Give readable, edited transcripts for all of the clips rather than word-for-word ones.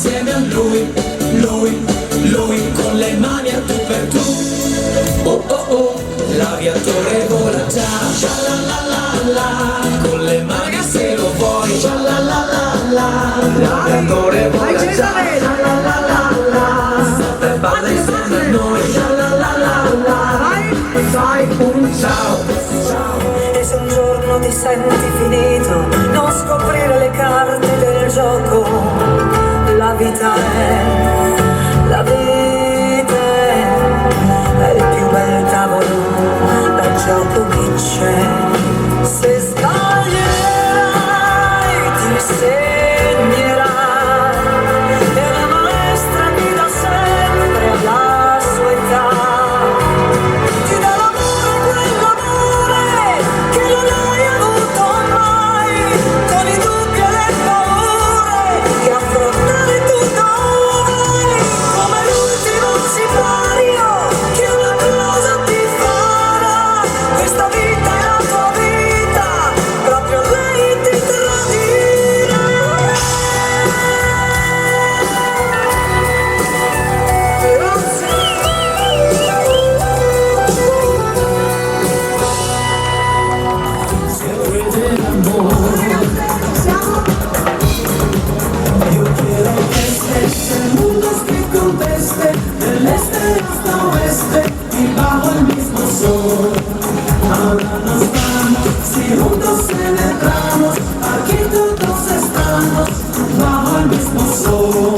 insieme a lui, lui con le mani a tu per tu. Oh oh oh, l'aviatore vola già, sha la la la la, con le mani se lo vuoi, sha la la la la, l'aviatore vola già, sha la la la la, salta e balla insieme a noi, sha la la la la, fai un ciao. E se un giorno ti senti finito, non scoprire le carte del gioco. La vita è il più bel tavolo da gioco che c'è. Se sbaglierai ti insegnerai, e la maestra ti dà sempre alla sua età. Ti dà l'amore, quell'amore che non hai avuto mai, con i dubbi e le paure che affrontare tutto vuoi, come l'ultimo sipario che una cosa ti farà. Questa vita è la tua vita, proprio lei ti tradirà. Però Se vuoi amore, yo quiero que estés el mundo que conteste, del este hasta oeste y bajo el mismo sol. Ahora nos vamos, si juntos celebramos, aquí todos estamos, bajo el mismo sol.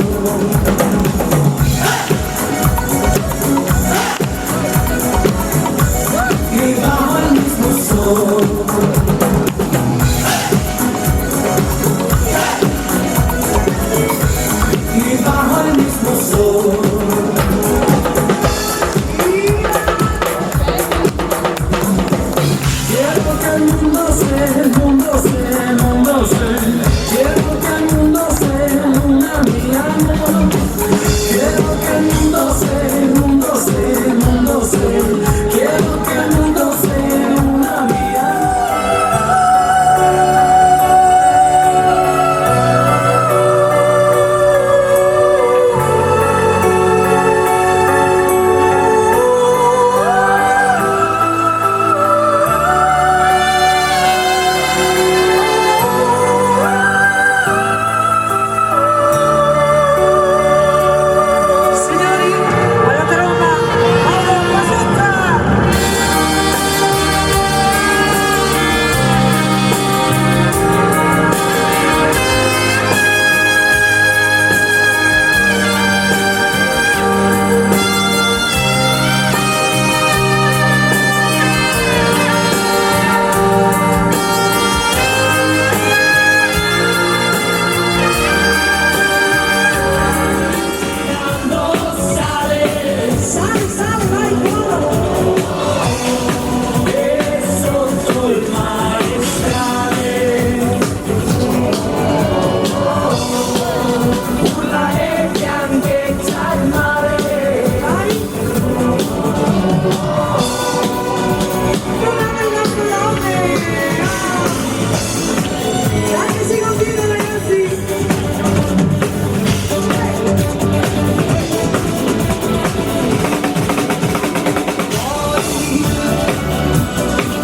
Y bajo el mismo sol. Y bajo el mismo sol. Quiero que el mundo sea, el mundo sea, el mundo sea. Quiero que el mundo sea una mi amor. Quiero que el mundo sea, el mundo sea, el mundo sea. Quiero que el mundo sea una mi amor. signori, alla tromba, alla basetta! Sale, sale, vai, buono! E sotto il maestrale urla e fiancheggia il mare. Dai che si continua, ragazzi!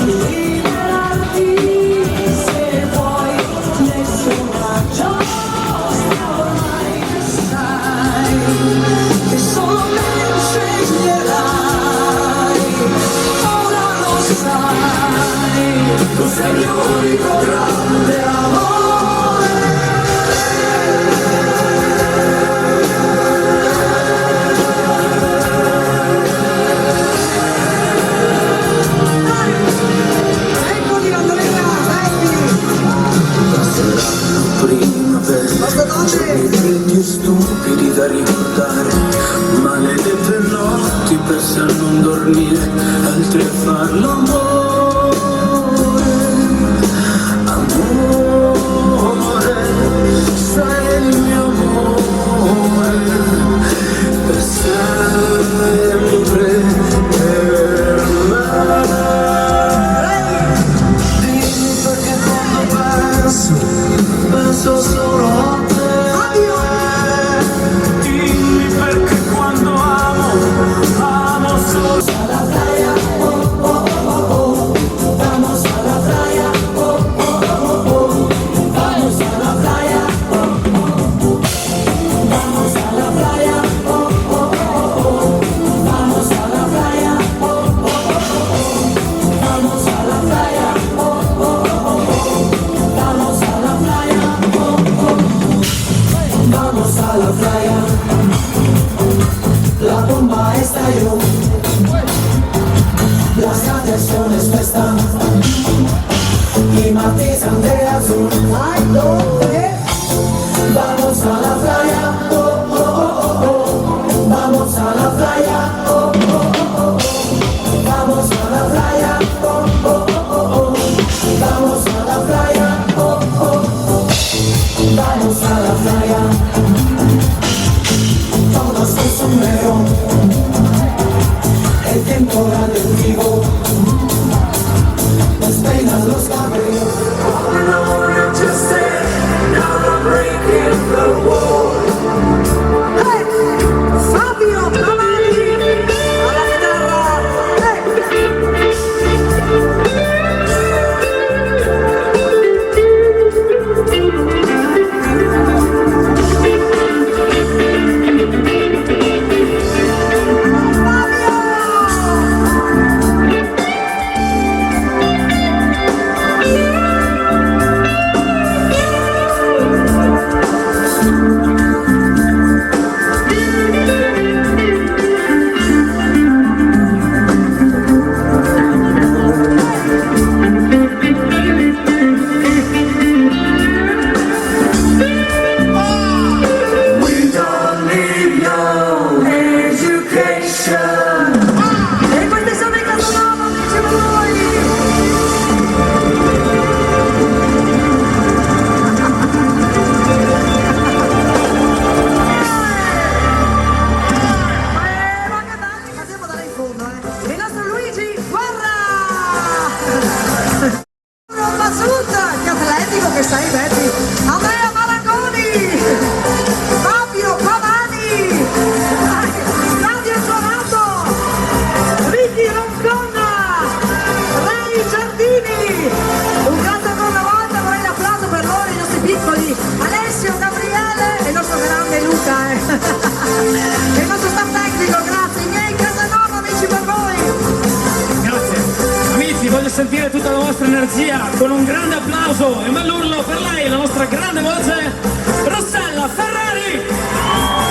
Liberarti se vuoi, nessuna giostra ormai sai che solo me sceglierai. Ora lo sai, tu sei il mio unico grande amore. Eccoli, Andrea, Primavera, giorni più stupidi da ricordare, maledette notti perse a non dormire, altri a far l'amore, amore, sei il mio amore, per sempre, per me. Dimmi perché quando penso solo a te. vamos a la playa, la bomba estalló, las canciones no están y matizan de azul. Ay, no, vamos a la playa, oh, oh, oh, oh, oh. Vamos a la playa, oh, oh, oh, oh, oh. Vamos a la playa, oh, oh, oh, oh, oh. Vamos a la playa, oh, oh, oh. Vamos a la playa, todos con sombrero, el temporal del vivo, despeinas los cabellos. Hey, Fabio Cavani alla chitarra. E queste sono i Casanova, diceva lui. Ma che dai, passiamo da là in fondo, il nostro Luigi Guerra. Basut, che atletico che sei, Betty. Andrea Marangoni, Fabio Cavani, Stadio Suonato, Ricky Ronconna, Ray Giardini. Un grande ancora una volta, vorrei l'applauso per loro, i nostri piccoli Alessio, Gabriele e il nostro grande Luca. E il nostro staff tecnico, grazie, i miei Casanova, amici per voi. Grazie. Amici, voglio sentire tutta la vostra energia con un grande applauso e un bell'urlo per lei, la nostra grande voce, Rossella Ferrari!